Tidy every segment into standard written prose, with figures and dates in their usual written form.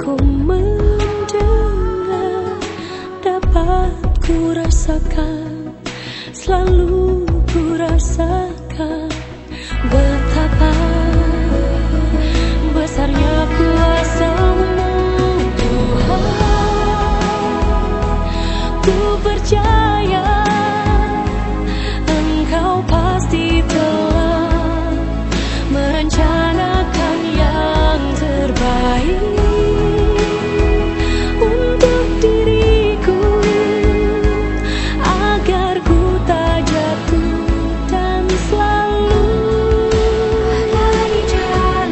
ku mendengar, dapat ku rasakan, selalu ku rasakan betapa besarnya kuasa-Mu Tuhan. Ku percaya Engkau pasti telah merencanakan yang terbaik untuk diriku, agar ku tak jatuh dan selalu ada di jalan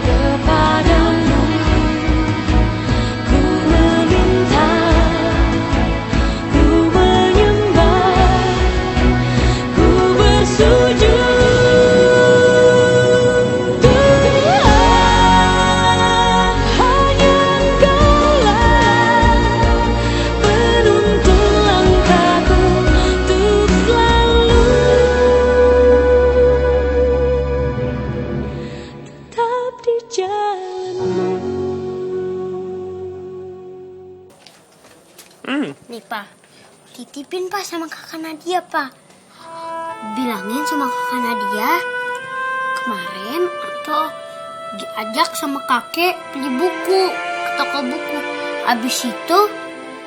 kepadamu. Ku meminta, ku menyembah, ku bersujud. Nih Pak, titipin Pak sama kakak Nadia Pak. Bilangin sama kakak Nadia, kemarin Anto diajak sama kakek beli buku ke toko buku. Abis itu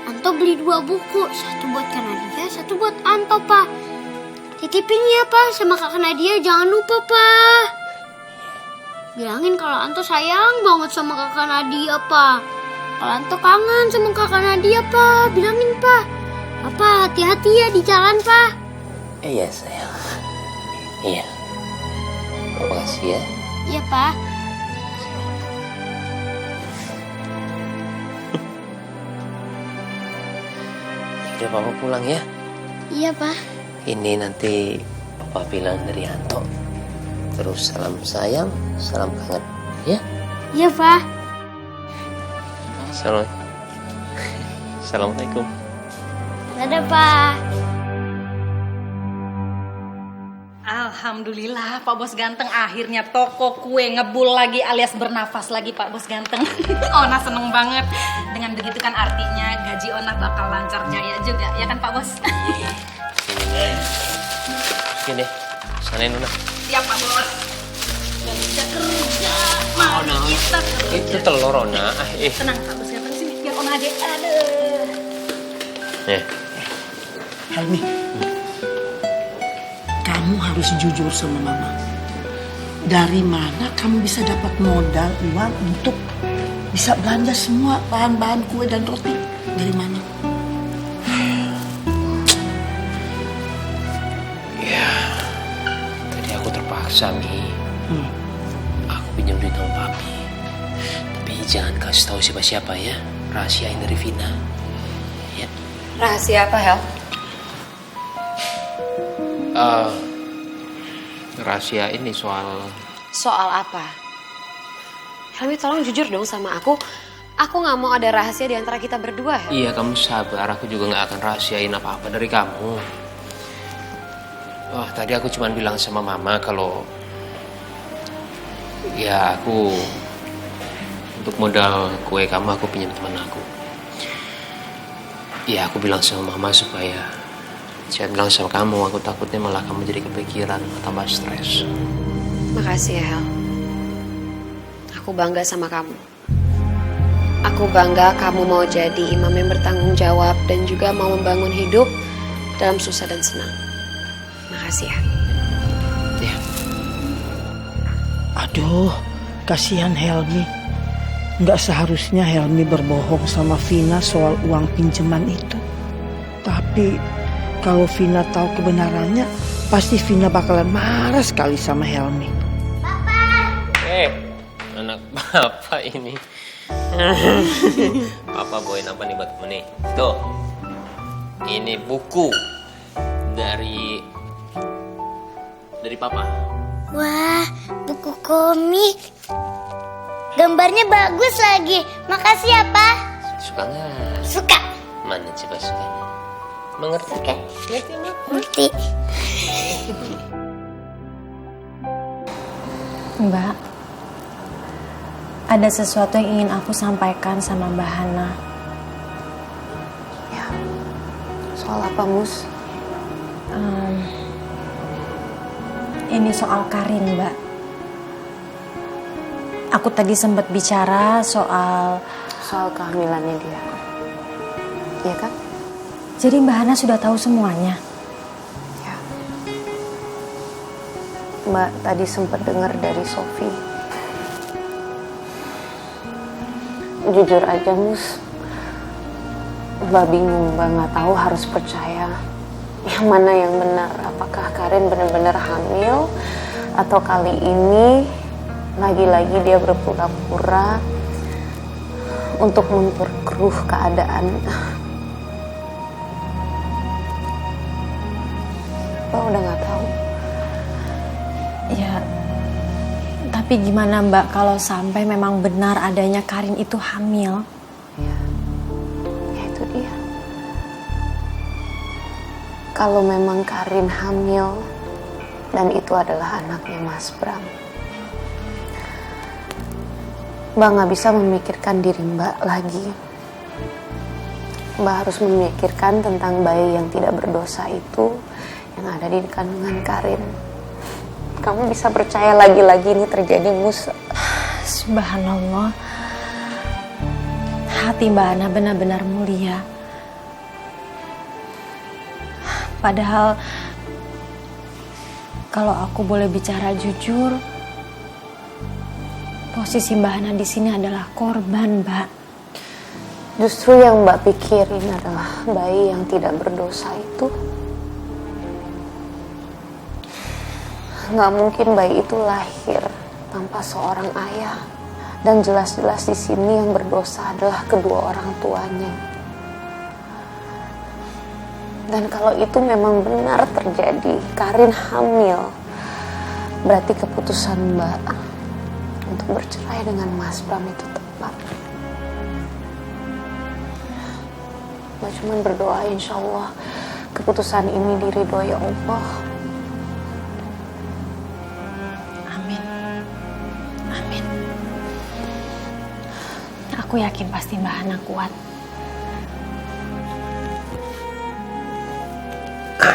Anto beli 2 buku, satu buat Kak Nadia, satu buat Anto Pak. Titipin ya Pak sama kakak Nadia, jangan lupa Pak. Bilangin kalau Anto sayang banget sama kakak Nadia Pak. Kalau Anto kangen sama kakak Nadia Pak, bilangin Pak. Apa hati-hati ya di jalan Pak. Iya sayang. Iya. Terima kasih ya. Iya Pak. Udah Papa pulang ya. Iya Pak. Ini nanti Papa bilang dari Anto. Terus salam sayang, salam kangen ya. Iya Pak. Assalamualaikum. Dadah Pak. Alhamdulillah Pak Bos Ganteng, akhirnya toko kue ngebul lagi alias bernafas lagi Pak Bos Ganteng. Ona seneng banget. Dengan begitu kan artinya gaji Ona bakal lancar jaya juga, ya kan Pak Bos? Sini, sanain Nona. Siap Pak Bos. Gak bisa kerja, mari kita kerja. Itu telur Ona. Tenang Pak Bos Ganteng, sini biar Ona aja. Aduh. Helmi, kamu harus jujur sama mama. Dari mana kamu bisa dapat modal uang untuk bisa belanja semua bahan-bahan kue dan roti? Dari mana? Ya, tadi aku terpaksa Mi. Aku pinjam duit sama Papi. Tapi jangan kasih tahu siapa-siapa ya. Rahasiain dari Vina. Ya. Rahasia apa, Hel? Rahasia ini soal Soal apa? Helmi, tolong jujur dong sama aku. Aku gak mau ada rahasia di antara kita berdua, Hel. Iya, kamu sabar. Aku juga gak akan rahasiain apa-apa dari kamu. Wah, tadi aku cuma bilang sama mama kalau ya aku untuk modal kue kamu aku pinjam teman aku. Ya, aku bilang sama mama supaya saya bilang sama kamu, aku takutnya malah kamu jadi kepikiran, tambah stres. Makasih ya, Hel. Aku bangga sama kamu. Aku bangga kamu mau jadi imam yang bertanggung jawab dan juga mau membangun hidup dalam susah dan senang. Makasih ya. Ya. Aduh, kasihan Helmi. Nggak seharusnya Helmi berbohong sama Vina soal uang pinjaman itu. Tapi kalau Vina tahu kebenarannya, pasti Vina bakalan marah sekali sama Helmi. Anak bapak ini. Papa bawain apa nih buat kamu nih? Tuh, ini buku dari papa. Wah, buku komik. Gambarnya bagus lagi. Makasih ya, Pak. Suka nggak? Suka. Mana coba sukanya? Mengerti kan? Ngerti. Mbak, Ada sesuatu yang ingin aku sampaikan sama Mbak Hana. Ya, soal apa, Mus? Ini soal Karin, Mbak. Aku tadi sempat bicara soal kehamilannya dia. Iya kan? Jadi Mbak Hana sudah tahu semuanya. Ya. Mbak tadi sempat dengar dari Sofi. Jujur aja, Mus. Mbak bingung, Mbak nggak tahu harus percaya yang mana yang benar. Apakah Karin benar-benar hamil atau kali ini lagi-lagi dia berpura-pura untuk memperkeruh keadaan. Mbak udah nggak tahu. Ya, tapi gimana Mbak kalau sampai memang benar adanya Karin itu hamil? Ya itu dia. Kalau memang Karin hamil dan itu adalah anaknya Mas Bram, Mbak nggak bisa memikirkan diri Mbak lagi. Mbak harus memikirkan tentang bayi yang tidak berdosa itu yang ada di kandungan Karin. Kamu bisa percaya lagi-lagi ini terjadi, Mus? Subhanallah. Hati Mbak Hana benar-benar mulia. Padahal kalau aku boleh bicara jujur, posisi Mbak Hana di sini adalah korban, Mbak. Justru yang Mbak pikirin adalah bayi yang tidak berdosa itu. Nggak mungkin bayi itu lahir tanpa seorang ayah. Dan jelas-jelas di sini yang berdosa adalah kedua orang tuanya. Dan kalau itu memang benar terjadi, Karin hamil, berarti keputusan Mbak untuk bercerai dengan Mas Bram itu tepat. Mbak cuma berdoa insya Allah keputusan ini diridhoi Allah. Amin. Amin. Aku yakin pasti Mbak Hana kuat.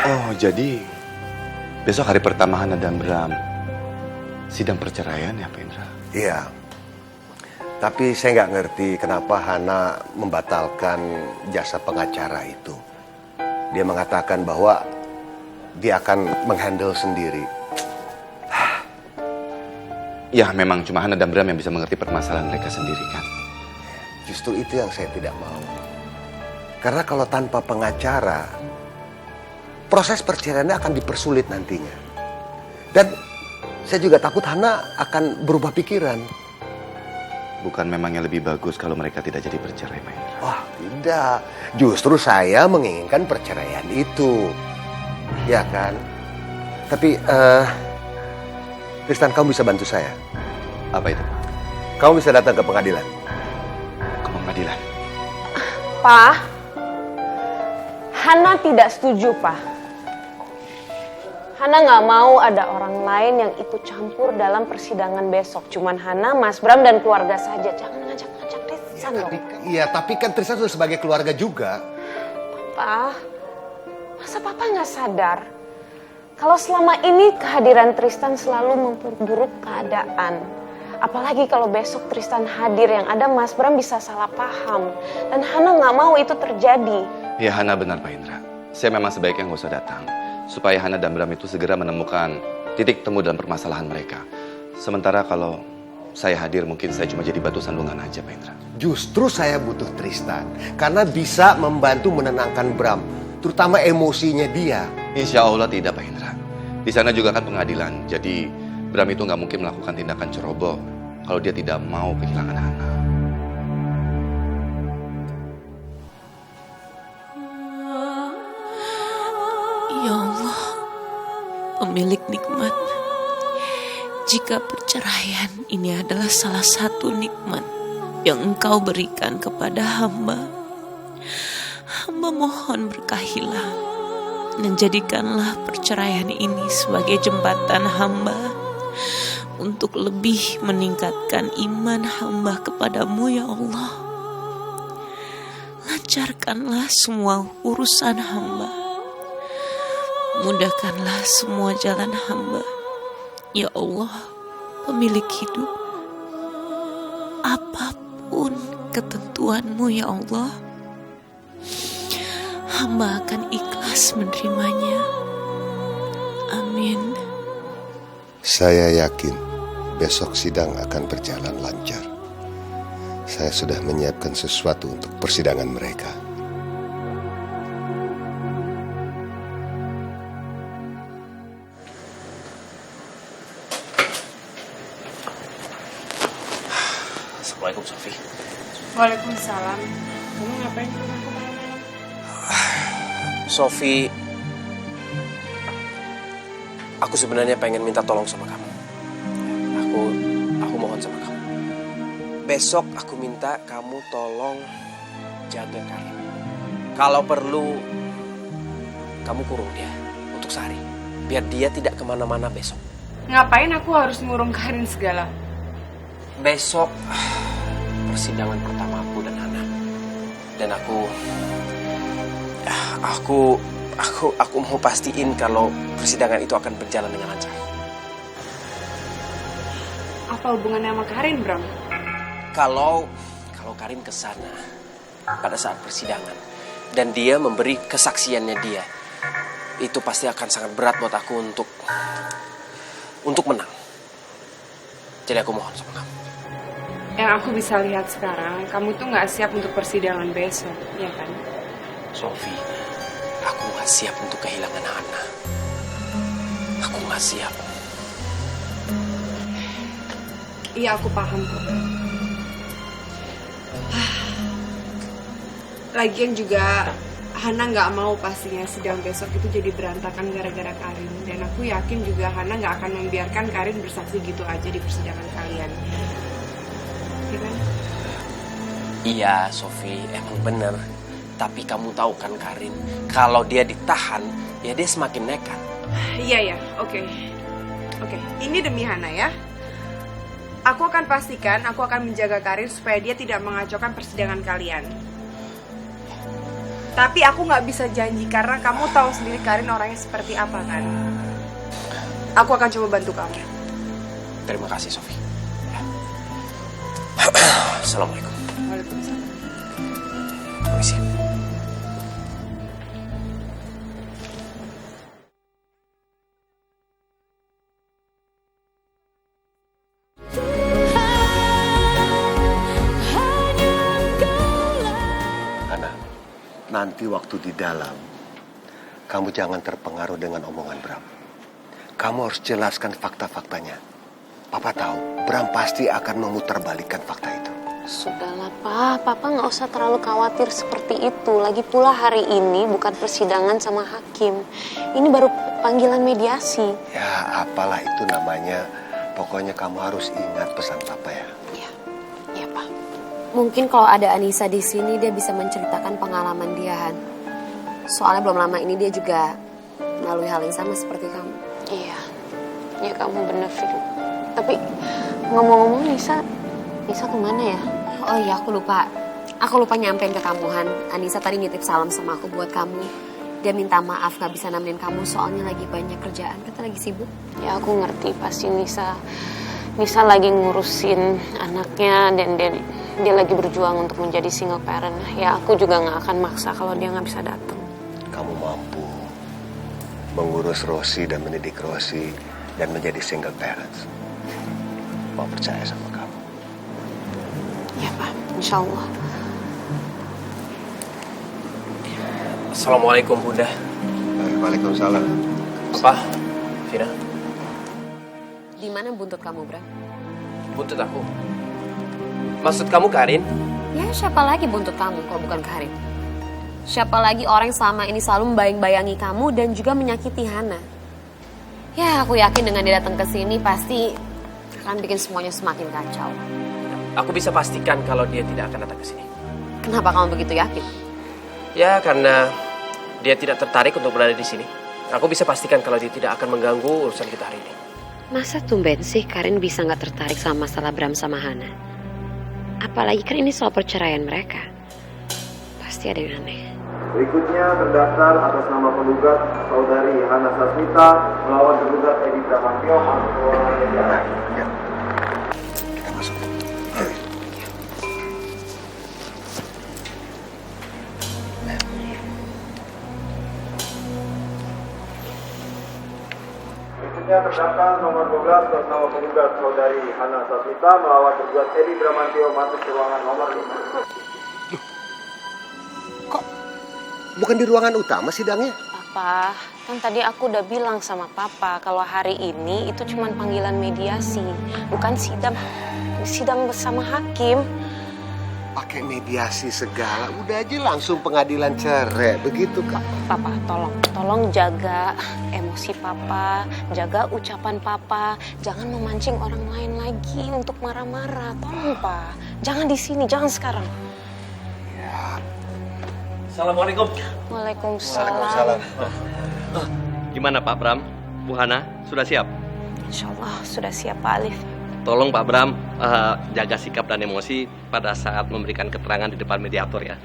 Oh, jadi besok hari pertama Hana dan Bram sidang perceraian ya, Pak Indra? Iya. Tapi saya nggak ngerti kenapa Hana membatalkan jasa pengacara itu. Dia mengatakan bahwa dia akan menghandle sendiri. Ya, memang cuma Hana dan Bram yang bisa mengerti permasalahan mereka sendiri kan. Justru itu yang saya tidak mau. Karena kalau tanpa pengacara, proses perceraiannya akan dipersulit nantinya. Dan saya juga takut Hana akan berubah pikiran. Bukan memang yang lebih bagus kalau mereka tidak jadi bercerai, Pak Indra? Wah, tidak. Justru saya menginginkan perceraian itu. Ya kan? Tapi, Tristan, kamu bisa bantu saya? Apa itu? Kamu bisa datang ke pengadilan. Ke pengadilan? Pak, Hana tidak setuju, Pak. Hana nggak mau ada orang lain yang ikut campur dalam persidangan besok. Cuman Hana, Mas Bram, dan keluarga saja. Jangan ngajak-ngajak Tristan dong. Tapi kan Tristan sudah sebagai keluarga juga. Papa, masa Papa nggak sadar? Kalau selama ini kehadiran Tristan selalu memperburuk keadaan. Apalagi kalau besok Tristan hadir, yang ada Mas Bram bisa salah paham. Dan Hana nggak mau itu terjadi. Ya, Hana benar, Pak Indra. Saya memang sebaiknya nggak usah datang. Supaya Hana dan Bram itu segera menemukan titik temu dalam permasalahan mereka. Sementara kalau saya hadir, mungkin saya cuma jadi batu sandungan aja, Pak Indra. Justru saya butuh Tristan. Karena bisa membantu menenangkan Bram. Terutama emosinya dia. Insya Allah tidak, Pak Indra. Di sana juga kan pengadilan. Jadi Bram itu nggak mungkin melakukan tindakan ceroboh kalau dia tidak mau kehilangan Hana. Ya Allah, pemilik nikmat, jika perceraian ini adalah salah satu nikmat yang Engkau berikan kepada hamba, hamba mohon berkahilah dan jadikanlah perceraian ini sebagai jembatan hamba untuk lebih meningkatkan iman hamba kepadamu ya Allah. Lancarkanlah semua urusan hamba. Mudahkanlah semua jalan hamba. Ya Allah, pemilik hidup. Apapun ketentuanmu ya Allah, hamba akan ikhlas menerimanya. Amin. Saya yakin besok sidang akan berjalan lancar. Saya sudah menyiapkan sesuatu untuk persidangan mereka. Assalamualaikum, Sofi. Waalaikumsalam. Kamu ngapain ke rumahku malam-malam? Sofi, aku sebenarnya pengen minta tolong sama kamu. Aku mohon sama kamu. Besok aku minta kamu tolong jaga Karin. Kalau perlu, kamu kurung dia untuk sehari. Biar dia tidak kemana-mana besok. Ngapain aku harus ngurung Karin segala? Besok persidangan pertama aku dan Hana. Dan aku mau pastiin kalau persidangan itu akan berjalan dengan lancar. Apa hubungannya sama Karin, Bram? Kalau Karin ke sana pada saat persidangan dan dia memberi kesaksiannya dia, itu pasti akan sangat berat buat aku untuk menang. Jadi aku mohon sama kamu. Yang aku bisa lihat sekarang, kamu tuh nggak siap untuk persidangan besok, ya kan? Sofi, aku gak siap untuk kehilangan Hana. Aku gak siap. Iya, aku paham kok. Lagian juga Hana nggak mau pastinya sidang besok itu jadi berantakan gara-gara Karin. Dan aku yakin juga Hana nggak akan membiarkan Karin bersaksi gitu aja di persidangan kalian. Ya kan? Iya, Sofi, emang bener. Tapi kamu tahu kan Karin, kalau dia ditahan, ya dia semakin nekat. Iya, oke. Ini demi Hana ya. Aku akan pastikan, aku akan menjaga Karin supaya dia tidak mengacaukan persidangan kalian. Tapi aku nggak bisa janji karena kamu tahu sendiri Karin orangnya seperti apa kan. Aku akan coba bantu kamu. Terima kasih, Sofi. Assalamualaikum. Waalaikumsalam. Permisi. Nanti waktu di dalam, kamu jangan terpengaruh dengan omongan Bram. Kamu harus jelaskan fakta-faktanya. Papa tahu, Bram pasti akan memutarbalikkan fakta itu. Sudahlah, Pak. Papa nggak usah terlalu khawatir seperti itu. Lagi pula hari ini bukan persidangan sama hakim. Ini baru panggilan mediasi. Ya, apalah itu namanya. Pokoknya kamu harus ingat pesan Papa ya. Iya, Pak. Mungkin kalau ada Anissa di sini dia bisa menceritakan pengalaman dia, Han. Soalnya belum lama ini dia juga melalui hal yang sama seperti kamu. Iya, ya kamu benar, Fidu. Tapi ngomong-ngomong Nisa kemana ya? Oh iya, aku lupa nyampein ke kamu, Han. Anissa tadi nitip salam sama aku buat kamu. Dia minta maaf gak bisa nemenin kamu soalnya lagi banyak kerjaan. Kita lagi sibuk. Ya aku ngerti pasti Nisa lagi ngurusin anaknya dan dia lagi berjuang untuk menjadi single parent. Ya aku juga gak akan maksa kalau dia gak bisa datang. Kamu mampu mengurus Rosi dan mendidik Rosi dan menjadi single parents. Mau percaya sama kamu. Ya Pak, insya Allah. Assalamualaikum, Bunda. Waalaikumsalam. Apa, Vina? Di mana buntut kamu, Bram? Buntut aku? Maksud kamu Karin? Ya siapa lagi buntut kamu kalau bukan Karin? Siapa lagi orang yang selama ini selalu membayang-bayangi kamu dan juga menyakiti Hana? Ya aku yakin dengan dia datang ke sini pasti akan bikin semuanya semakin kacau. Aku bisa pastikan kalau dia tidak akan datang ke sini. Kenapa kamu begitu yakin? Ya karena dia tidak tertarik untuk berada di sini. Aku bisa pastikan kalau dia tidak akan mengganggu urusan kita hari ini. Masa tumben sih Karin bisa nggak tertarik sama masalah Bram sama Hana? Apalagi kan ini soal perceraian mereka. Pasti ada yang aneh. Berikutnya terdaftar atas nama penggugat saudari Hana Sasmita melawan tergugat Edi Bramantio masuk ke ruangan media. Kita masuk. Berikutnya terdaftar nomor 12 atas nama penggugat saudari Hana Sasmita melawan tergugat Edi Bramantio masuk ke ruangan nomor 5. Bukan di ruangan utama sidangnya? Papa, kan tadi aku udah bilang sama Papa kalau hari ini itu cuma panggilan mediasi, bukan sidang bersama hakim. Pakai mediasi segala, udah aja langsung pengadilan cerai, begitu kan? Papa, tolong jaga emosi Papa, jaga ucapan Papa, jangan memancing orang lain lagi untuk marah-marah, tolong Pak. Jangan di sini, jangan sekarang. Assalamualaikum. Waalaikumsalam. Gimana Pak Bram? Bu Hana, sudah siap? Insya Allah sudah siap Pak Alif. Tolong Pak Bram jaga sikap dan emosi pada saat memberikan keterangan di depan mediator ya.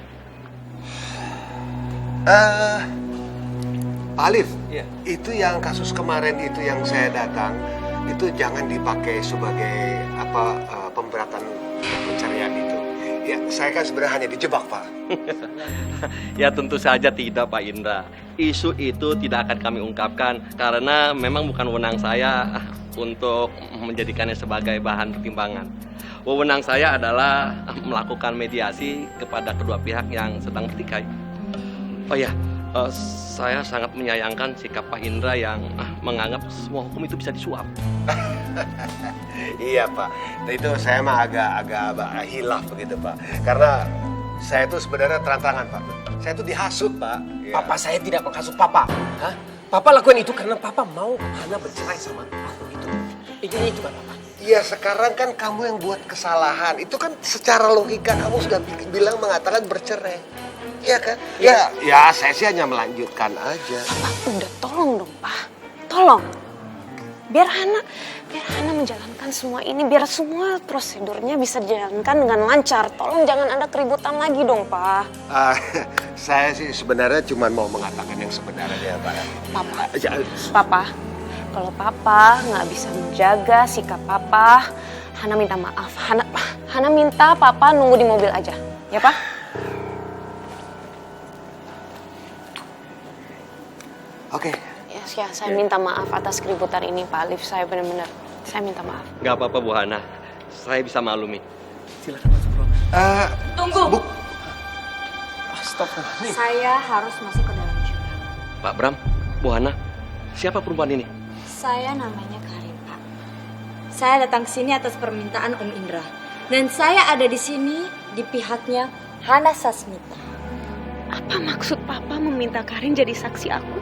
Pak Alif, Iya. itu yang kasus kemarin itu yang saya datang, itu jangan dipakai sebagai pemberatan pencarian itu. Ya, saya kan sebenarnya hanya dijebak, Pak. Ya tentu saja tidak Pak Indra. Isu itu tidak akan kami ungkapkan karena memang bukan wewenang saya untuk menjadikannya sebagai bahan pertimbangan. Wewenang saya adalah melakukan mediasi kepada kedua pihak yang sedang bertikai. Oh ya, saya sangat menyayangkan sikap Pak Indra yang menganggap semua hukum itu bisa disuap. Iya, Pak. Itu saya mah agak hilaf begitu, Pak. Karena saya itu sebenarnya terang-terangan, Pak. Saya itu dihasut, Pak. Ya. Papa saya tidak menghasut Papa. Hah? Papa lakukan itu karena Papa mau Hana bercerai sama aku itu. Ini itu kan Papa. Iya, sekarang kan kamu yang buat kesalahan. Itu kan secara logika kamu sudah bilang mengatakan bercerai. Iya kan? Ya, saya sih hanya melanjutkan aja. Papa, udah tolong dong, Pak. Tolong. Biar Hana menjalankan semua ini, biar semua prosedurnya bisa dijalankan dengan lancar. Tolong jangan ada keributan lagi dong, Pak. Saya sih sebenarnya cuma mau mengatakan yang sebenarnya, Pak. Papa, kalau Papa nggak bisa menjaga sikap Papa, Hana minta maaf. Hana minta Papa nunggu di mobil aja, ya Pak? Oke. Ya, saya minta maaf atas keributan ini, Pak Alif. Saya benar-benar, saya minta maaf. Gak apa-apa Bu Hana, saya bisa maklumi. Silakan masuk bro. Tunggu. Astagfirullah. Saya harus masuk ke dalam juga. Pak Bram, Bu Hana, siapa perempuan ini? Saya namanya Karin, Pak. Saya datang ke sini atas permintaan Om Indra. Dan saya ada di sini di pihaknya Hana Sasmita. Apa maksud Papa meminta Karin jadi saksi aku?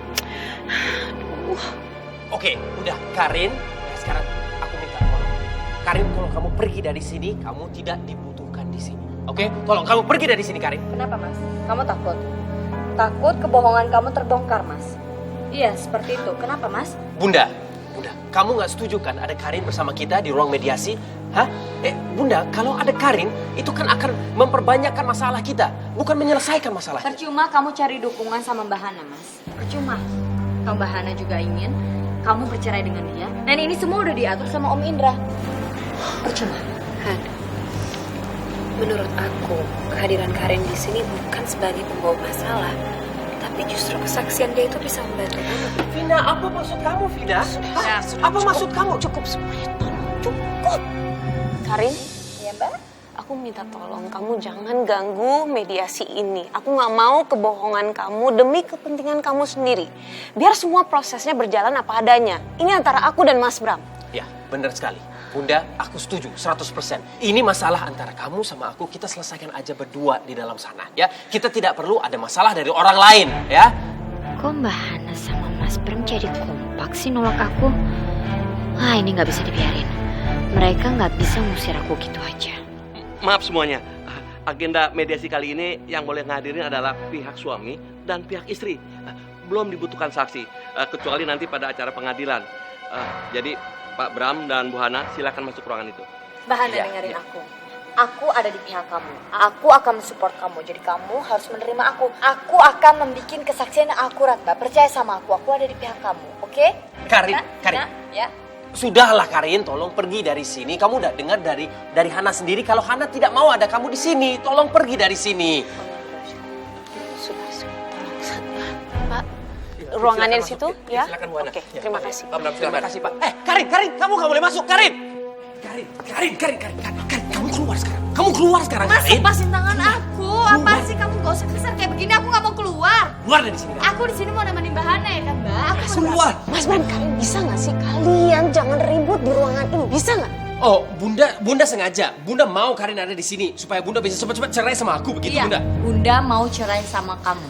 Oke, udah Karin. Sekarang aku minta tolong. Karin, kalau kamu pergi dari sini, kamu tidak dibutuhkan di sini. Oke? Tolong kamu pergi dari sini, Karin. Kenapa, Mas? Kamu takut? Takut kebohongan kamu terbongkar, Mas? Iya, seperti itu. Kenapa, Mas? Bunda, kamu nggak setuju kan ada Karin bersama kita di ruang mediasi? Hah? Bunda, kalau ada Karin, itu kan akan memperbanyakkan masalah kita, bukan menyelesaikan masalah. Percuma kamu cari dukungan sama Mbak Hana, Mas. Percuma. Kalau Mbak Hana juga ingin kamu bercerai dengan dia. Dan ini semua udah diatur sama Om Indra. Percuma. Han, menurut aku kehadiran Karin di sini bukan sebagai pembawa masalah, tapi justru kesaksian dia itu bisa membantu kamu. Vina, apa maksud kamu, Vina? Apa maksud kamu? Cukup semuanya, tolong cukup. Karin? Iya, Mbak? Aku minta tolong kamu jangan ganggu mediasi ini. Aku nggak mau kebohongan kamu demi kepentingan kamu sendiri. Biar semua prosesnya berjalan apa adanya. Ini antara aku dan Mas Bram. Ya, benar sekali. Bunda, aku setuju 100%. Ini masalah antara kamu sama aku, kita selesaikan aja berdua di dalam sana, ya. Kita tidak perlu ada masalah dari orang lain, ya. Kok Mbak Hana sama Mas Bram jadi kompak sih nolak aku? Ah, ini nggak bisa dibiarin. Mereka nggak bisa ngusir aku gitu aja. Maaf semuanya, agenda mediasi kali ini yang boleh ngadirin adalah pihak suami dan pihak istri. Belum dibutuhkan saksi, kecuali nanti pada acara pengadilan. Jadi Pak Bram dan Bu Hana, silakan masuk ruangan itu. Bahana Iya, dengerin iya. aku. Aku ada di pihak kamu. Aku akan mensupport kamu. Jadi kamu harus menerima aku. Aku akan membuat kesaksian yang akurat, Mbak. Percaya sama aku. Aku ada di pihak kamu. Oke? Karin, Ya? Karin. Ya. Sudahlah Karin, tolong pergi dari sini. Kamu udah dengar dari Hana sendiri kalau Hana tidak mau ada kamu di sini. Tolong pergi dari sini. Pak, ruangannya di situ ya? Silakan Bu Hana. Oke, Ya, terima Pak. kasih. Pak Bram, terima kasih Pak. Karin, kamu nggak boleh masuk, Karin. Karin, kamu keluar sekarang. Kamu keluar sekarang, Mas, Karin. lepasin tangan aku. Apa sih kamu gak usah kasar kayak begini? Aku gak mau keluar. Keluar dari sini. Aku di sini mau nemenin Bahana ya kan, Mbak? Aku mau Keluar. Mas Bram, Karin bisa nggak sih kalian jangan ribut di ruangan ini? Bisa nggak? Oh, Bunda sengaja. Bunda mau Karin ada di sini supaya Bunda bisa cepat-cepat cerai sama aku, begitu Iya, Bunda? Bunda mau cerai sama kamu.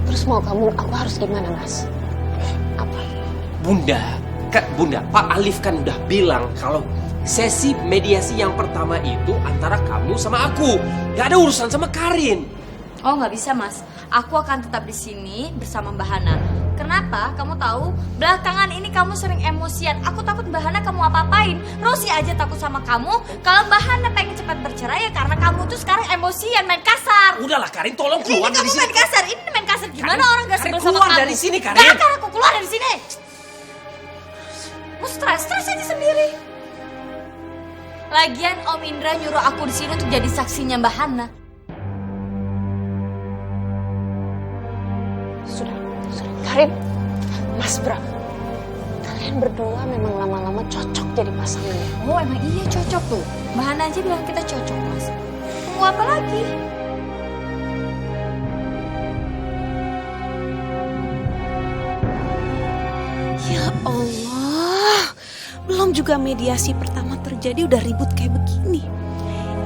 Terus mau kamu aku harus gimana, Mas? Apa? Bunda, Pak Alif kan udah bilang kalau sesi mediasi yang pertama itu antara kamu sama aku. Gak ada urusan sama Karin. Oh, nggak bisa, Mas. Aku akan tetap di sini bersama Mbak Hana. Kenapa? Kamu tahu, belakangan ini kamu sering emosian. Aku takut Mbak Hana kamu apa-apain. Rosi aja takut sama kamu. Kalau Mbak Hana pengen cepat bercerai ya karena kamu tuh sekarang emosian, main kasar. Udahlah Karin, tolong keluar dari Ini kamu sini. main kasar. Ini main kasar. Gimana Karin, orang gak Karin, sebel sama keluar kamu? dari sini, Karin. Gak akan aku keluar dari sini. Mau stres aja sendiri. Lagian Om Indra nyuruh aku di sini untuk jadi saksinya Mbak Hana. Sudah. Karin, Mas Bram, kalian berdua memang lama-lama cocok jadi pasangan ya? Oh, emang iya cocok tuh. Mbak Hana aja bilang kita cocok, Mas. Tunggu apa lagi? Ya Allah, belum juga mediasi pertama terjadi udah ribut kayak begini.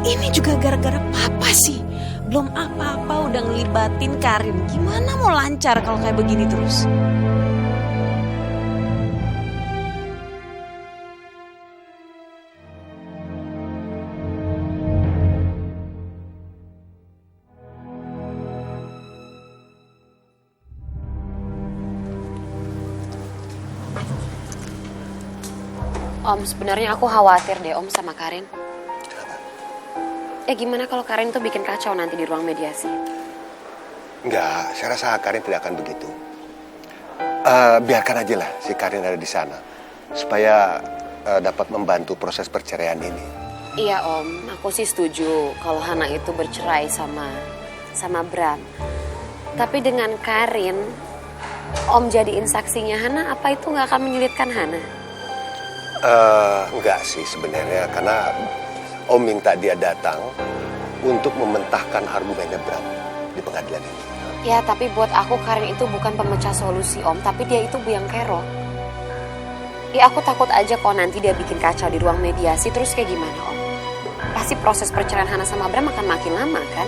Ini juga gara-gara papa sih. Belum apa-apa udah ngelibatin Karin. Gimana mau lancar kalau kayak begini terus? Om, sebenarnya aku khawatir deh Om sama Karin. Gimana kalau Karin tuh bikin kacau nanti di ruang mediasi? Enggak, saya rasa Karin tidak akan begitu. Biarkan aja lah si Karin ada di sana. Supaya dapat membantu proses perceraian ini. Iya Om, aku sih setuju kalau Hana itu bercerai sama Bram. Tapi dengan Karin, Om jadiin saksinya Hana, apa itu nggak akan menyulitkan Hana? Enggak sih sebenarnya, karena Om minta dia datang untuk mementahkan argumennya Bram di pengadilan ini. Ya, tapi buat aku Karin itu bukan pemecah solusi Om, tapi dia itu biang kerok. Ya aku takut aja kalau nanti dia bikin kacau di ruang mediasi, terus kayak gimana Om? Pasti proses perceraian Hana sama Bram akan makin lama kan?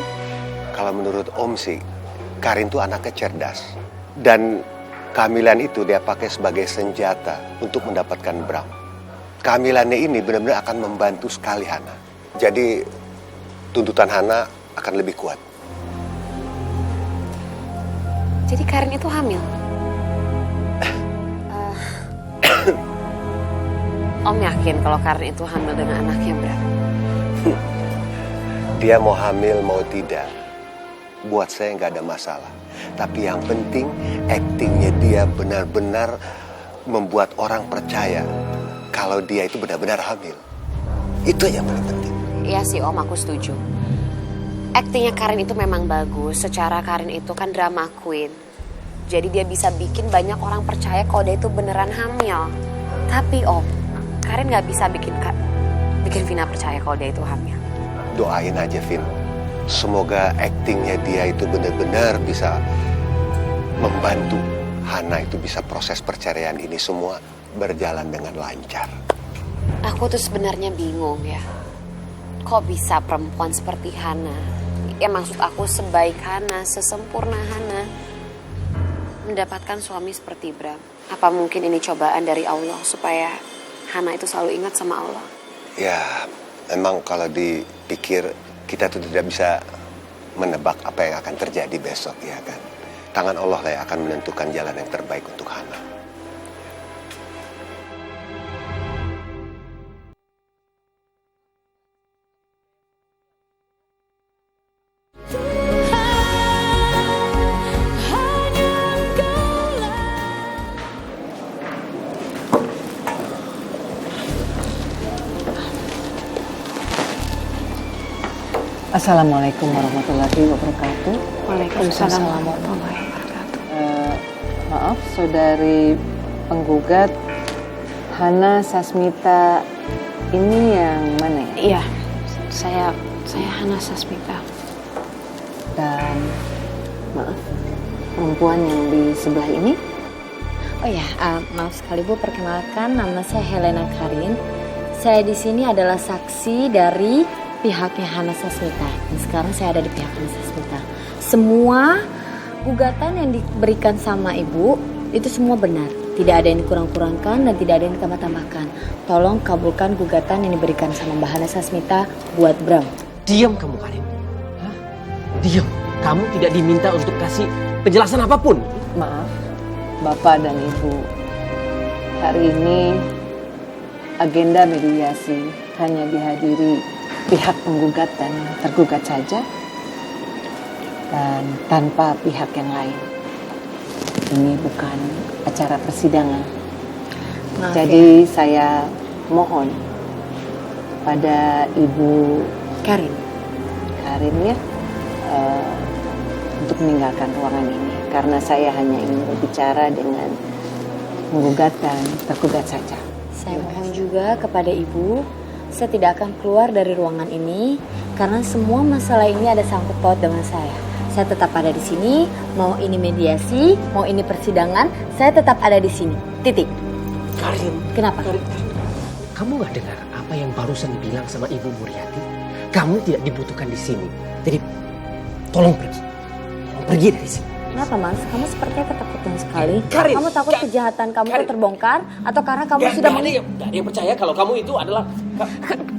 Kalau menurut Om sih, Karin tuh anaknya cerdas. Dan kehamilan itu dia pakai sebagai senjata untuk mendapatkan Bram. Kehamilannya ini benar-benar akan membantu sekali Hana. Jadi tuntutan Hana akan lebih kuat. Jadi Karin itu hamil? Om yakin kalau Karin itu hamil dengan anaknya Bram? Dia mau hamil mau tidak, buat saya nggak ada masalah. Tapi yang penting aktingnya dia benar-benar membuat orang percaya kalau dia itu benar-benar hamil. Itu yang paling penting. Iya sih Om, aku setuju. Aktingnya Karin itu memang bagus. Secara Karin itu kan drama queen. Jadi dia bisa bikin banyak orang percaya kalau dia itu beneran hamil. Tapi Om, Karin gak bisa bikin Vina percaya kalau dia itu hamil. Doain aja Vin. Semoga aktingnya dia itu benar-benar bisa membantu Hana itu bisa proses perceraian ini semua berjalan dengan lancar. Aku tuh sebenarnya bingung ya. Kok bisa perempuan seperti Hana, ya maksud aku sebaik Hana, sesempurna Hana, mendapatkan suami seperti Bram? Apa mungkin ini cobaan dari Allah supaya Hana itu selalu ingat sama Allah? Ya, memang kalau dipikir kita tuh tidak bisa menebak apa yang akan terjadi besok, ya kan? tangan Allah lah yang akan menentukan jalan yang terbaik untuk Hana. Assalamualaikum warahmatullahi wabarakatuh. Waalaikumsalam warahmatullahi wabarakatuh. Maaf, saudari penggugat Hana Sasmita ini yang mana ya? Iya, saya Hana Sasmita. Dan maaf, perempuan yang di sebelah ini? Oh ya, maaf sekali Bu, perkenalkan nama saya Helena Karin. Saya di sini adalah saksi dari pihaknya Hana Sasmita. Dan sekarang saya ada di pihak Hana Sasmita. Semua gugatan yang diberikan sama Ibu itu semua benar. Tidak ada yang dikurang-kurangkan dan tidak ada yang ditambah-tambahkan. Tolong kabulkan gugatan yang diberikan sama Mbak Hana Sasmita buat Bram. Diam kamu, Karin. Hah? Diam. Kamu tidak diminta untuk kasih penjelasan apapun. Maaf, Bapak dan Ibu. Hari ini agenda mediasi hanya dihadiri pihak penggugat dan tergugat saja, dan tanpa pihak yang lain. Ini bukan acara persidangan. Maaf, jadi saya mohon pada Ibu Karin ya, untuk meninggalkan ruangan ini, karena saya hanya ingin berbicara dengan penggugat dan tergugat saja. Saya mohon juga kepada Ibu, saya tidak akan keluar dari ruangan ini karena semua masalah ini ada sangkut paut dengan saya. Saya tetap ada di sini, mau ini mediasi, mau ini persidangan, saya tetap ada di sini. Titik. Karin. Kenapa? Karin. Kamu gak dengar apa yang barusan dibilang sama Ibu Muriati? Kamu tidak dibutuhkan di sini. Jadi tolong pergi. Tolong pergi dari sini. Kenapa Mas? Kamu sepertinya ketakutan sekali. Karin, kamu takut kejahatan kamu itu terbongkar atau karena kamu sudah Gak ada yang percaya kalau kamu itu adalah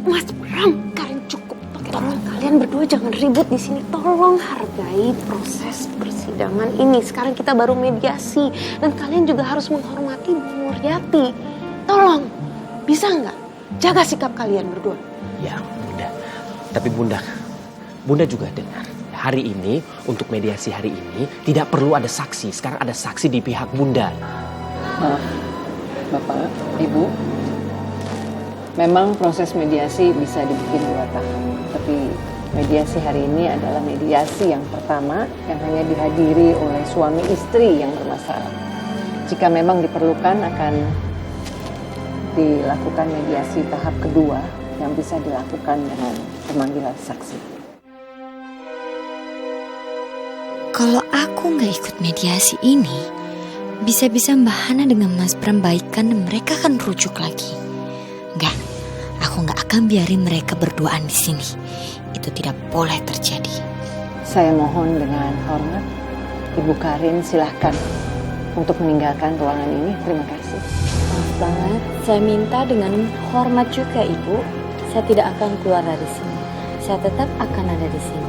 Mas Bram, Karin cukup. Tolong kalian berdua jangan ribut di sini. Tolong hargai proses persidangan ini. Sekarang kita baru mediasi dan kalian juga harus menghormati Bu Muriati. Tolong, bisa nggak jaga sikap kalian berdua? Ya, Bunda. Tapi Bunda juga dengar. Hari ini, untuk mediasi hari ini, tidak perlu ada saksi. Sekarang ada saksi di pihak Bunda. Maaf, Bapak, Ibu. Memang proses mediasi bisa dibikin 2 tahap. Tapi mediasi hari ini adalah mediasi yang pertama yang hanya dihadiri oleh suami istri yang bermasalah. Jika memang diperlukan akan dilakukan mediasi tahap kedua yang bisa dilakukan dengan pemanggilan saksi. Kalau aku nggak ikut mediasi ini, bisa-bisa Mbak Hana dengan Mas Bram baikan dan mereka akan rujuk lagi. Enggak, aku nggak akan biarin mereka berduaan di sini. Itu tidak boleh terjadi. Saya mohon dengan hormat, Ibu Karin silahkan untuk meninggalkan ruangan ini. Terima kasih. Maaf banget, saya minta dengan hormat juga Ibu. Saya tidak akan keluar dari sini. Saya tetap akan ada di sini.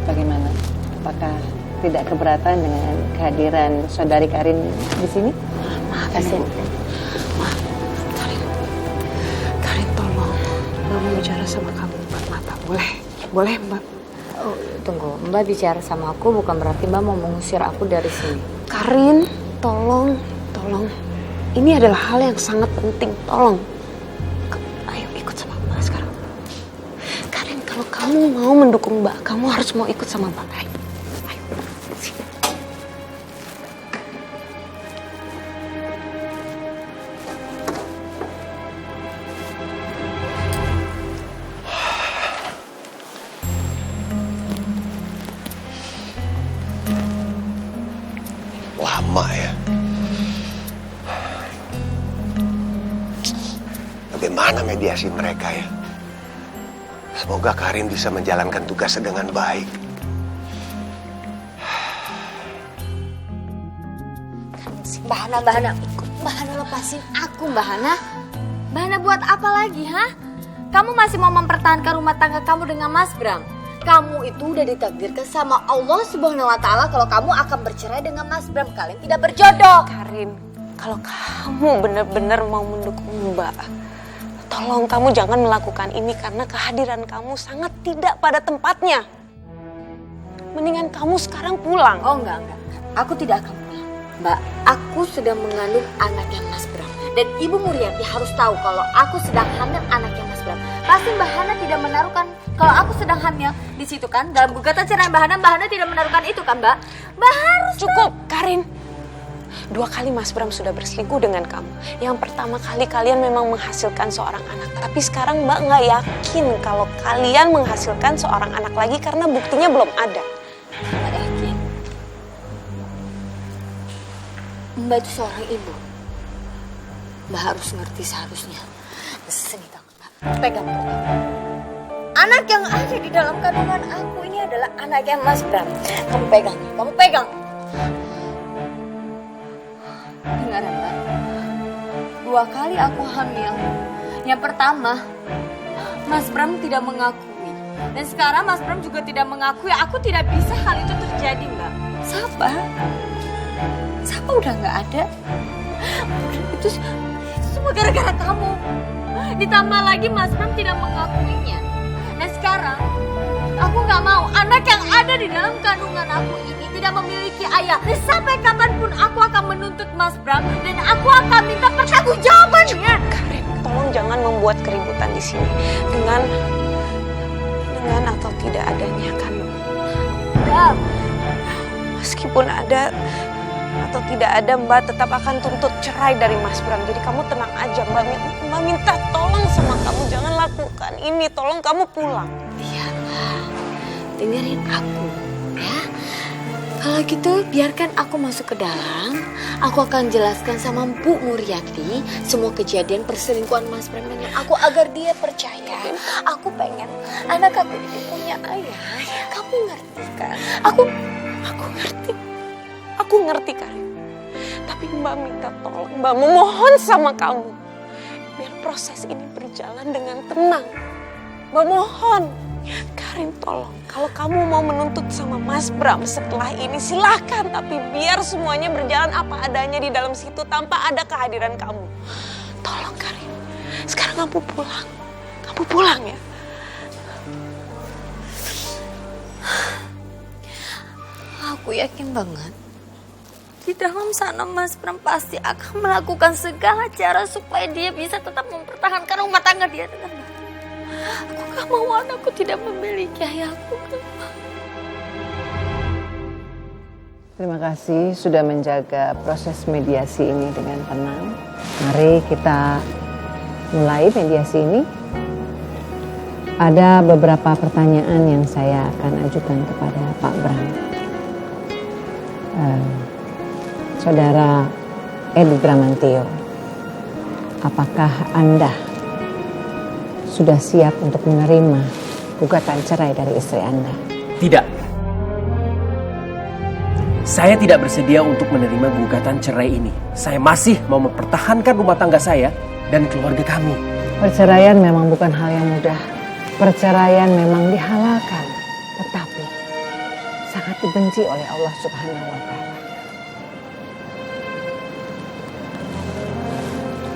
Bagaimana? Apakah tidak keberatan dengan kehadiran saudari Karin di sini? Maaf, Karin tolong. Mbak mau bicara sama kamu empat mata. Boleh Mbak? Oh, tunggu, Mbak bicara sama aku bukan berarti Mbak mau mengusir aku dari sini. Karin, tolong. Ini adalah hal yang sangat penting. Tolong. Ayo ikut sama Mbak sekarang. Karin, kalau kamu mau mendukung Mbak, kamu harus mau ikut sama Mbak. Ayo. Sini. Lama ya. Bagaimana mediasi mereka ya? Semoga Karin bisa menjalankan tugasnya dengan baik. Mbak Hana lepasin aku Mbak Hana. Mbak Hana buat apa lagi, ha? Kamu masih mau mempertahankan rumah tangga kamu dengan Mas Bram? Kamu itu udah ditakdirkan sama Allah Subhanahu wa Ta'ala kalau kamu akan bercerai dengan Mas Bram. Kalian tidak berjodoh. Karin, kalau kamu benar-benar mau mendukung Mbak, tolong kamu jangan melakukan ini karena kehadiran kamu sangat tidak pada tempatnya. Mendingan kamu sekarang pulang. Oh enggak. Aku tidak akan pulang. Mbak, aku sedang mengandung anaknya Mas Bram. Dan Ibu Muriati harus tahu kalau aku sedang hamil anaknya Mas Bram. Pasti Mbak Hana tidak menaruhkan kalau aku sedang hamil di situ kan? Dalam gugatan cerai Mbak Hana tidak menaruhkan itu kan Mbak? Mbak harus cukup, Karin. 2 kali Mas Bram sudah berselingkuh dengan kamu. Yang pertama kali kalian memang menghasilkan seorang anak. Tapi sekarang Mbak nggak yakin kalau kalian menghasilkan seorang anak lagi karena buktinya belum ada. Mbak yakin? Mbak itu seorang ibu. Mbak harus ngerti seharusnya. Sini tangan Mbak. Pegang. Anak yang ada di dalam kandungan aku ini adalah anaknya Mas Bram. Kamu pegang. Dengar Mbak. 2 kali aku hamil. Yang pertama, Mas Bram tidak mengakui. Dan sekarang Mas Bram juga tidak mengakui. Aku tidak bisa hal itu terjadi Mbak. Sapa udah nggak ada. Itu semua gara-gara kamu. Ditambah lagi Mas Bram tidak mengakuinya. Dan sekarang aku nggak mau anak yang ada di dalam kandungan aku ini tidak memiliki ayah. Dan sampai kapanpun aku akan menuntut Mas Bram dan aku akan minta pertanggungjawabannya. Karin, tolong jangan membuat keributan di sini dengan atau tidak adanya kandungan. Bram. Meskipun ada atau tidak ada, Mbak tetap akan tuntut cerai dari Mas Bram. Jadi kamu tenang aja, Mbak minta tolong sama kamu jangan lakukan ini. Tolong kamu pulang. Biarlah, dengerin aku ya. Kalau gitu biarkan aku masuk ke dalam. Aku akan jelaskan sama Bu Muriati semua kejadian perselingkuhan Mas Bram dengan aku agar dia percaya. Aku pengen anak aku itu punya ayah. Kamu ngerti kan? Aku ngerti. Aku ngerti, Karin. Tapi Mbak minta tolong, Mbak memohon sama kamu. Biar proses ini berjalan dengan tenang. Mbak mohon. Karin tolong, kalau kamu mau menuntut sama Mas Bram setelah ini silahkan. Tapi biar semuanya berjalan apa adanya di dalam situ tanpa ada kehadiran kamu. Tolong Karin, sekarang kamu pulang. Kamu pulang ya. Aku yakin banget. Di dalam sana Mas Bram pasti akan melakukan segala cara supaya dia bisa tetap mempertahankan rumah tangga dia dengan baik. Aku gak mau anakku tidak memiliki ayahku. Terima kasih sudah menjaga proses mediasi ini dengan tenang. Mari kita mulai mediasi ini. Ada beberapa pertanyaan yang saya akan ajukan kepada Pak Bram. Saudara Edi Bramantio, apakah Anda sudah siap untuk menerima gugatan cerai dari istri Anda? Tidak. Saya tidak bersedia untuk menerima gugatan cerai ini. Saya masih mau mempertahankan rumah tangga saya dan keluarga kami. Perceraian memang bukan hal yang mudah. Perceraian memang dihalalkan, tetapi sangat dibenci oleh Allah Subhanahu wa Ta'ala.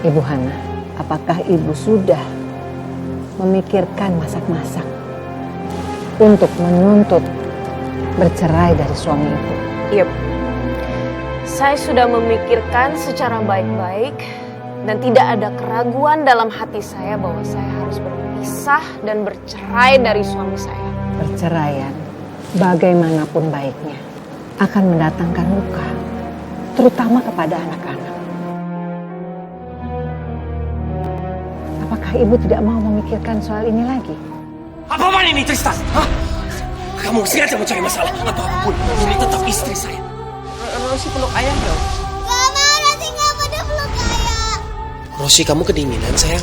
Ibu Hana, apakah Ibu sudah memikirkan masak-masak untuk menuntut bercerai dari suami Ibu? Iya, saya sudah memikirkan secara baik-baik dan tidak ada keraguan dalam hati saya bahwa saya harus berpisah dan bercerai dari suami saya. Perceraian, bagaimanapun baiknya, akan mendatangkan luka, terutama kepada anak-anak. Apakah Ibu tidak mau memikirkan soal ini lagi? Apaan ini Tristan? Hah? Kamu sengaja mencari masalah. Apapun, ini tetap istri saya. Rosi peluk ayah dong. Gak mau, Rosi gak pada peluk ayah. Rosi, kamu kedinginan sayang.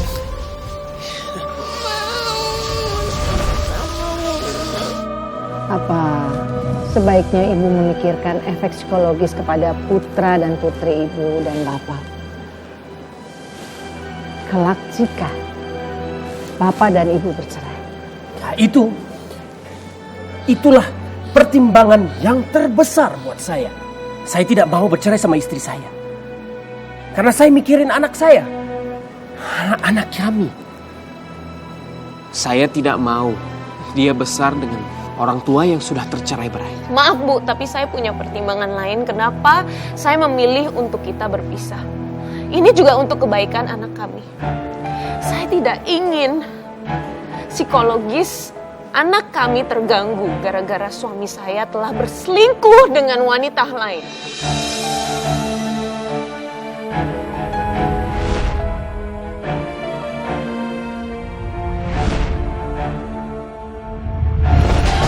Apa sebaiknya Ibu memikirkan efek psikologis kepada putra dan putri Ibu dan Bapak? Kelak jika Bapak dan Ibu bercerai. Nah, itulah pertimbangan yang terbesar buat saya. Saya tidak mau bercerai sama istri saya. Karena saya mikirin anak saya. Anak kami. Saya tidak mau dia besar dengan orang tua yang sudah tercerai-berai. Maaf Bu, tapi saya punya pertimbangan lain kenapa saya memilih untuk kita berpisah. Ini juga untuk kebaikan anak kami. Saya tidak ingin psikologis anak kami terganggu gara-gara suami saya telah berselingkuh dengan wanita lain.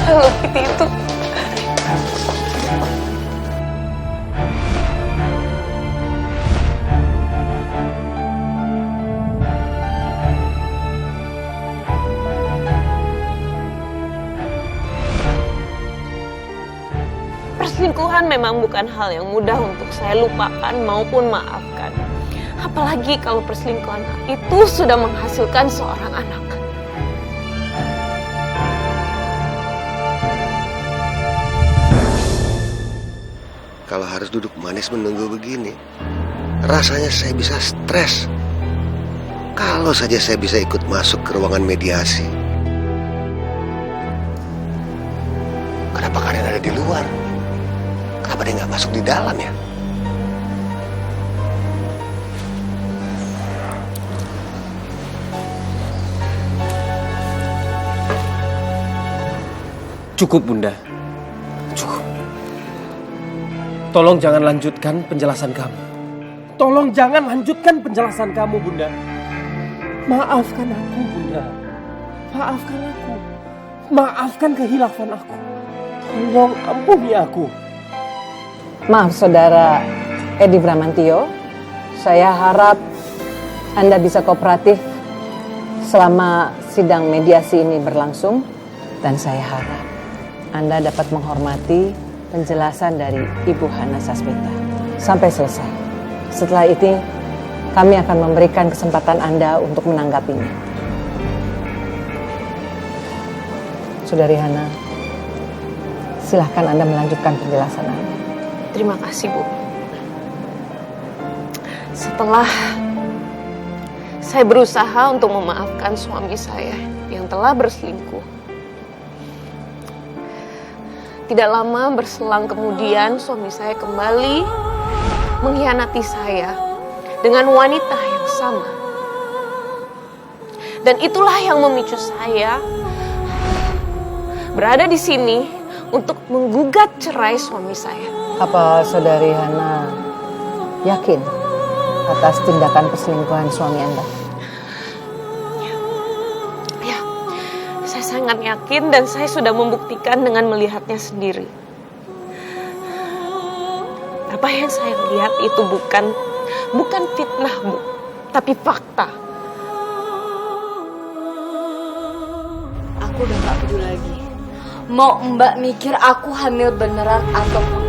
Kalau Kitty itu perselingkuhan memang bukan hal yang mudah untuk saya lupakan maupun maafkan. Apalagi kalau perselingkuhan itu sudah menghasilkan seorang anak. Kalau harus duduk manis menunggu begini, rasanya saya bisa stres. Kalau saja saya bisa ikut masuk ke ruangan mediasi. Kenapa kalian ada di luar? Kenapa dia nggak masuk di dalam ya? Cukup, Bunda. Cukup. Tolong jangan lanjutkan penjelasan kamu. Tolong jangan lanjutkan penjelasan kamu, Bunda. Maafkan aku, Bunda. Maafkan aku. Maafkan kehilafan aku. Tolong ampuni aku. Maaf Saudara Edi Bramantio, saya harap Anda bisa kooperatif selama sidang mediasi ini berlangsung. Dan saya harap Anda dapat menghormati penjelasan dari Ibu Hana Sasmita sampai selesai. Setelah itu, kami akan memberikan kesempatan Anda untuk menanggapinya. Saudari Hana, silahkan Anda melanjutkan penjelasan Anda. Terima kasih Bu. Setelah saya berusaha untuk memaafkan suami saya yang telah berselingkuh, tidak lama berselang kemudian suami saya kembali mengkhianati saya dengan wanita yang sama. Dan itulah yang memicu saya berada di sini untuk menggugat cerai suami saya. Apa Saudari Hana yakin atas tindakan perselingkuhan suami Anda? Ya, saya sangat yakin dan saya sudah membuktikan dengan melihatnya sendiri. Apa yang saya lihat itu bukan fitnah, Bu, tapi fakta. Aku udah gak peduli lagi. Mau Mbak mikir aku hamil beneran atau enggak?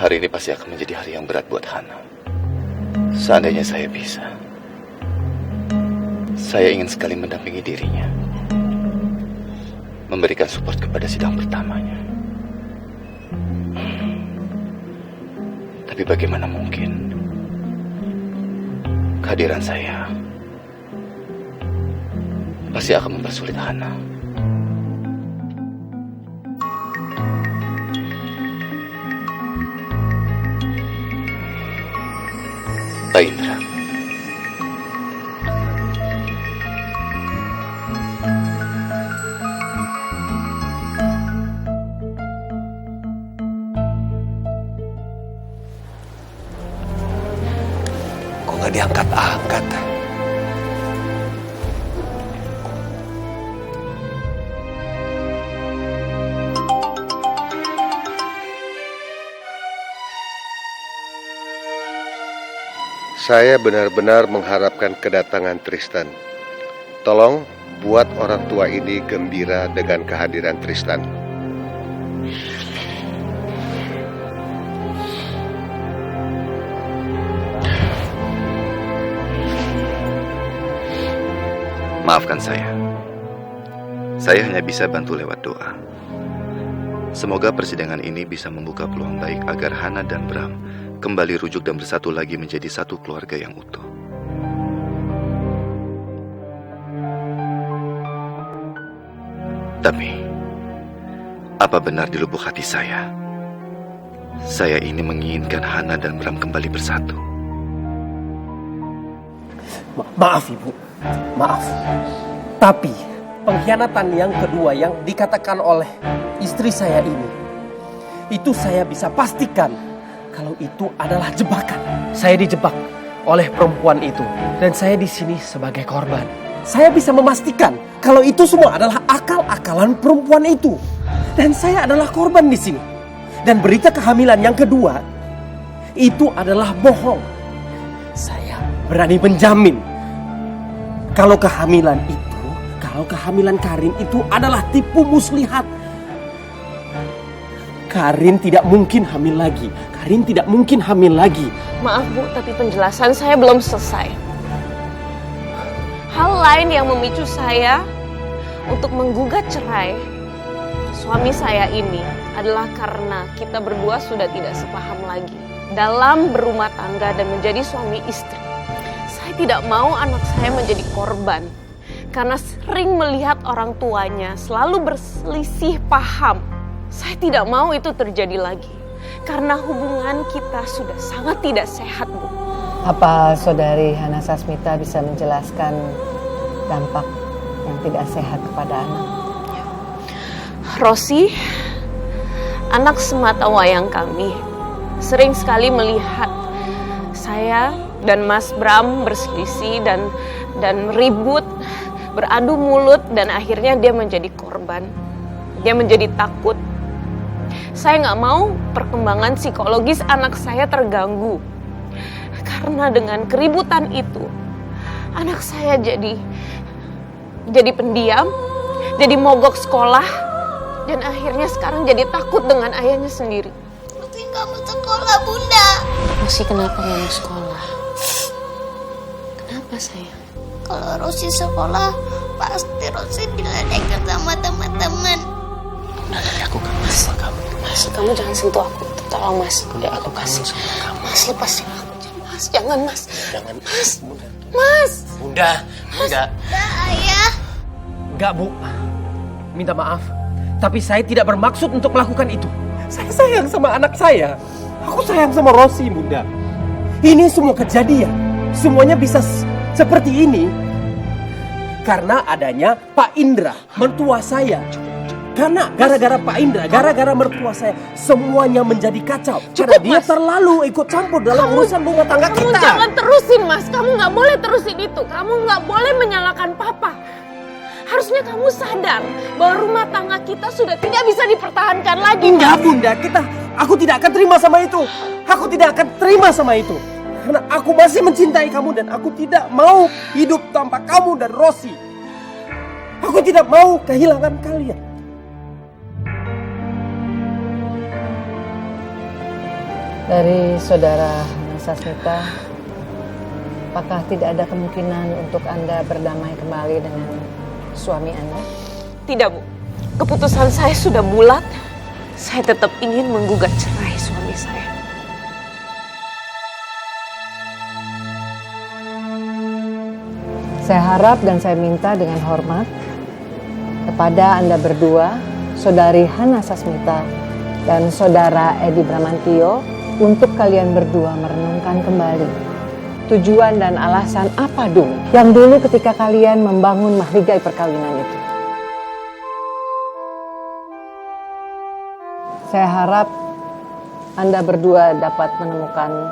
Hari ini pasti akan menjadi hari yang berat buat Hana. Seandainya saya bisa, saya ingin sekali mendampingi dirinya, memberikan support kepada sidang pertamanya. Tapi bagaimana mungkin kehadiran saya pasti akan mempersulit Hana. Pak Indra, kok nggak diangkat-angkat? Saya benar-benar mengharapkan kedatangan Tristan. Tolong buat orang tua ini gembira dengan kehadiran Tristan. Maafkan saya. Saya hanya bisa bantu lewat doa. Semoga persidangan ini bisa membuka peluang baik agar Hana dan Bram kembali rujuk dan bersatu lagi menjadi satu keluarga yang utuh. Tapi, apa benar di lubuk hati saya ini menginginkan Hana dan Bram kembali bersatu? Maaf Ibu, maaf. Tapi pengkhianatan yang kedua yang dikatakan oleh istri saya ini, itu saya bisa pastikan kalau itu adalah jebakan. Saya dijebak oleh perempuan itu dan saya di sini sebagai korban. Saya bisa memastikan kalau itu semua adalah akal-akalan perempuan itu dan saya adalah korban di sini. Dan berita kehamilan yang kedua itu adalah bohong. Saya berani menjamin kalau kehamilan Karin itu adalah tipu muslihat. Karin tidak mungkin hamil lagi. Maaf Bu, tapi penjelasan saya belum selesai. Hal lain yang memicu saya untuk menggugat cerai suami saya ini adalah karena kita berdua sudah tidak sepaham lagi dalam berumah tangga dan menjadi suami istri. Saya tidak mau anak saya menjadi korban karena sering melihat orang tuanya selalu berselisih paham. Saya tidak mau itu terjadi lagi karena hubungan kita sudah sangat tidak sehat, Bu. Apa saudari Hana Sasmita bisa menjelaskan dampak yang tidak sehat kepada anak? Rosi, anak semata wayang kami, sering sekali melihat saya dan Mas Bram berselisih dan ribut, beradu mulut, dan akhirnya dia menjadi korban. Dia menjadi takut. Saya nggak mau perkembangan psikologis anak saya terganggu. Karena dengan keributan itu, anak saya jadi pendiam, jadi mogok sekolah, dan akhirnya sekarang jadi takut dengan ayahnya sendiri. Rosi nggak mau sekolah, Bunda. Rosi kenapa nggak mau sekolah? Kenapa sayang? Kalau Rosi sekolah, pasti Rosi diledekkan sama teman-teman. Udah, nanti aku kan mas kamu. Mas, kamu jangan sentuh aku. Tolong Mas. Udah, aku kasih sama kamu. Mas, lepasin aku. Mas, jangan Mas. Jangan. Mas. Mas. Bunda, enggak. Ayah. Enggak Bu, minta maaf. Tapi saya tidak bermaksud untuk melakukan itu. Saya sayang sama anak saya. Aku sayang sama Rosi, Bunda. Ini semua kejadian. Semuanya bisa seperti ini karena adanya Pak Indra, mertua saya. Karena gara-gara Pak Indra, gara-gara mertua saya, semuanya menjadi kacau. Karena dia terlalu ikut campur dalam urusan rumah tangga kita. Kamu jangan terusin, Mas. Kamu nggak boleh terusin itu. Kamu nggak boleh menyalahkan Papa. Harusnya kamu sadar bahwa rumah tangga kita sudah tidak bisa dipertahankan lagi. Enggak, Bunda. Aku tidak akan terima sama itu. Aku tidak akan terima sama itu. Karena aku masih mencintai kamu dan aku tidak mau hidup tanpa kamu dan Rosi. Aku tidak mau kehilangan kalian. Dari saudara Hana Sasmita, apakah tidak ada kemungkinan untuk Anda berdamai kembali dengan suami Anda? Tidak, Bu. Keputusan saya sudah bulat. Saya tetap ingin menggugat cerai suami saya. Saya harap dan saya minta dengan hormat kepada Anda berdua, saudari Hana Sasmita dan saudara Edi Bramantio, untuk kalian berdua merenungkan kembali tujuan dan alasan apa dulu yang dulu ketika kalian membangun mahligai perkawinan itu. Saya harap Anda berdua dapat menemukan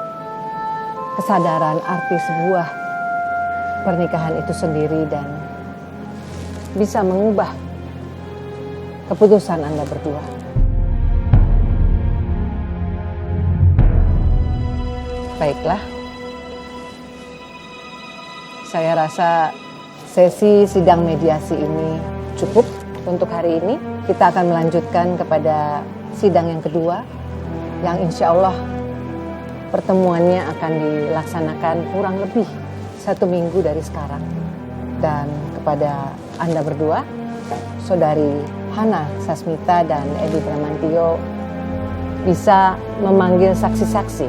kesadaran arti sebuah pernikahan itu sendiri dan bisa mengubah keputusan Anda berdua. Baiklah, saya rasa sesi sidang mediasi ini cukup untuk hari ini. Kita akan melanjutkan kepada sidang yang kedua, yang insya Allah pertemuannya akan dilaksanakan kurang lebih 1 minggu dari sekarang. Dan kepada Anda berdua, Saudari Hana Sasmita dan Edi Bramantio, bisa memanggil saksi-saksi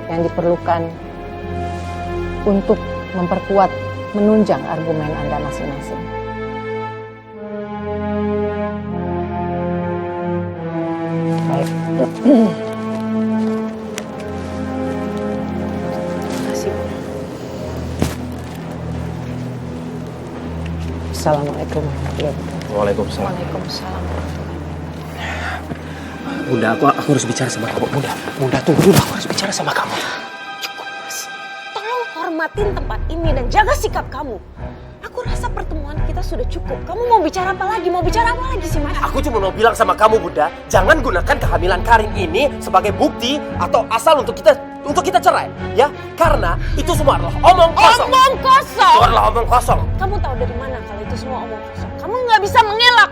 yang diperlukan untuk memperkuat, menunjang argumen Anda masing-masing. Baik. Assalamualaikum warahmatullahi wabarakatuh. Waalaikumsalam. Waalaikumsalam. Bunda, aku harus bicara sama kamu. Bunda, tunggu dulu. Aku harus bicara sama kamu. Cukup, Mas. Tolong hormatin tempat ini dan jaga sikap kamu. Aku rasa pertemuan kita sudah cukup. Kamu mau bicara apa lagi? Mau bicara apa lagi sih, Mas? Aku cuma mau bilang sama kamu, Bunda, jangan gunakan kehamilan Karin ini sebagai bukti atau asal untuk kita cerai, ya? Karena itu semua adalah omong kosong. Omong kosong? Itu adalah omong kosong. Kamu tahu dari mana kalau itu semua omong kosong? Kamu nggak bisa mengelak.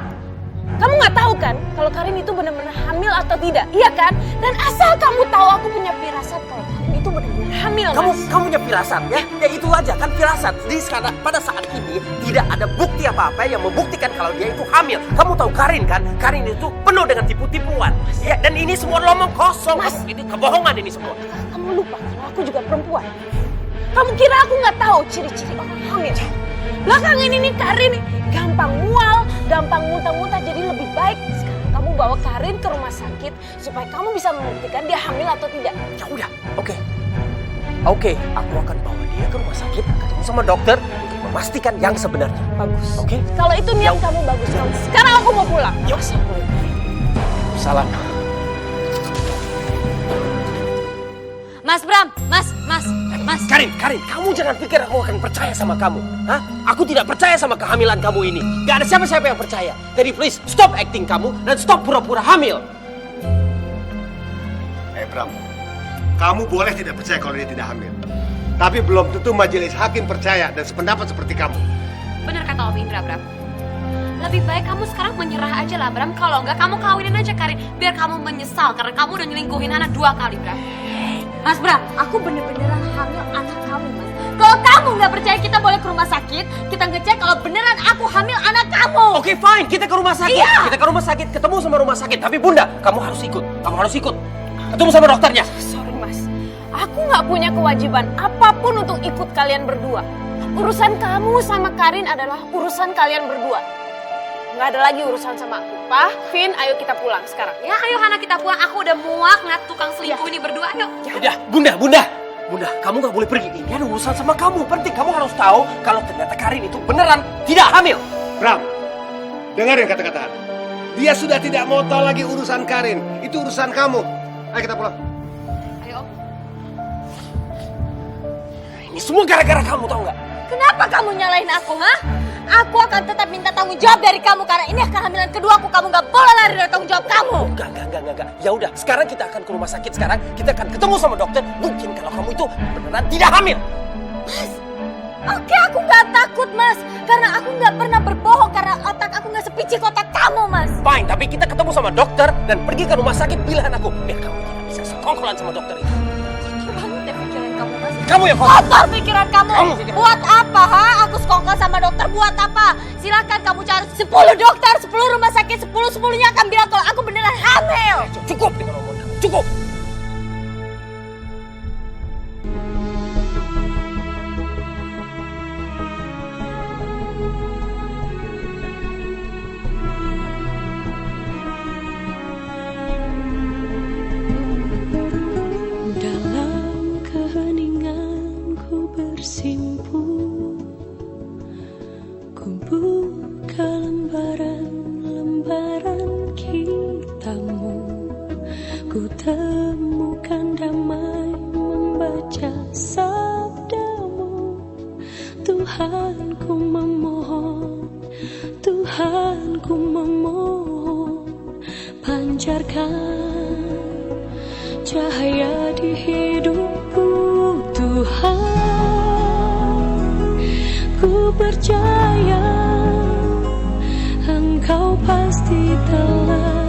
Kamu nggak tahu kan kalau Karin itu benar-benar hamil atau tidak, iya kan? Dan asal kamu tahu, aku punya firasat kalau Karin itu benar-benar hamil, Mas. Kamu punya firasat, ya? Ya itu aja kan firasat. Jadi sekarang pada saat ini tidak ada bukti apa-apa yang membuktikan kalau dia itu hamil. Kamu tahu Karin kan? Karin itu penuh dengan tipu-tipuan. Ya, dan ini semua omong kosong. Mas, ini kebohongan ini semua. Kamu lupa kalau aku juga perempuan. Kamu kira aku nggak tahu ciri-ciri orang hamil? Belakangan ini Karin gampang mual, gampang muntah-muntah, jadi lebih baik sekarang kamu bawa Karin ke rumah sakit supaya kamu bisa membuktikan dia hamil atau tidak. Ya udah, oke. Oke, aku akan bawa dia ke rumah sakit, ketemu sama dokter untuk memastikan yang sebenarnya. Bagus. Oke? Kalau itu niat kamu bagus banget. Sekarang aku mau pulang. Yuk. Salam. Mas Bram, Mas. Karin, kamu jangan pikir aku akan percaya sama kamu. Hah? Aku tidak percaya sama kehamilan kamu ini. Gak ada siapa-siapa yang percaya. Jadi please, stop acting kamu dan stop pura-pura hamil. Bram, kamu boleh tidak percaya kalau dia tidak hamil. Tapi belum tentu majelis hakim percaya dan sependapat seperti kamu. Bener kata Om Indra, Bram. Lebih baik kamu sekarang menyerah aja lah, Bram. Kalau enggak, kamu kawinin aja Karin. Biar kamu menyesal karena kamu udah nyelingkuhin anak 2 kali, Bram. Mas Bram, aku bener-beneran hamil anak kamu, Mas. Kalau kamu nggak percaya, kita boleh ke rumah sakit. Kita ngecek kalau beneran aku hamil anak kamu. Oke, fine. Kita ke rumah sakit. Iya. Kita ke rumah sakit, ketemu sama rumah sakit. Tapi Bunda, kamu harus ikut. Ketemu sama dokternya. Sorry, Mas. Aku nggak punya kewajiban apapun untuk ikut kalian berdua. Urusan kamu sama Karin adalah urusan kalian berdua. Nggak ada lagi urusan sama aku. Pak, Vin, ayo kita pulang sekarang. Ya, ayo Hana kita pulang. Aku udah muak ngeliat tukang selingkuh ini berdua. Ayo. Udah, Bunda, kamu nggak boleh pergi. Ini ada urusan sama kamu. Penting kamu harus tahu kalau ternyata Karin itu beneran tidak hamil. Bram, dengarin kata-kata Hana. Dia sudah tidak mau tahu lagi urusan Karin. Itu urusan kamu. Ayo kita pulang. Ayo. Ini semua gara-gara kamu, tahu nggak? Kenapa kamu nyalahin aku, ha? Aku akan tetap minta tanggung jawab dari kamu karena ini kehamilan kedua aku. Kamu nggak boleh lari dari tanggung jawab kamu. Enggak. Ya udah, sekarang kita akan ke rumah sakit sekarang. Kita akan ketemu sama dokter. Mungkin kalau kamu itu beneran tidak hamil. Mas, oke, aku nggak takut, Mas. Karena aku nggak pernah berbohong karena otak aku nggak sepicik otak kamu, Mas. Fine, tapi kita ketemu sama dokter dan pergi ke rumah sakit pilihan aku. Biar kamu tidak bisa sekongkolan sama dokter itu. Kamu yang kotor pikiran kamu. Buat apa, ha? Aku sekongkol sama dokter buat apa? Silakan kamu cari 10 dokter, 10 rumah sakit, 10-10-nya akan bilang kalau aku beneran hamil. Cukup dengan omongan kamu, cukup. bersimpuh, ku buka lembaran-lembaran kitamu, ku temukan damai membaca sabdamu. Tuhanku memohon, Tuhanku memohon, pancarkan cahaya di hidupku, Tuhan. Ku percaya Engkau pasti telah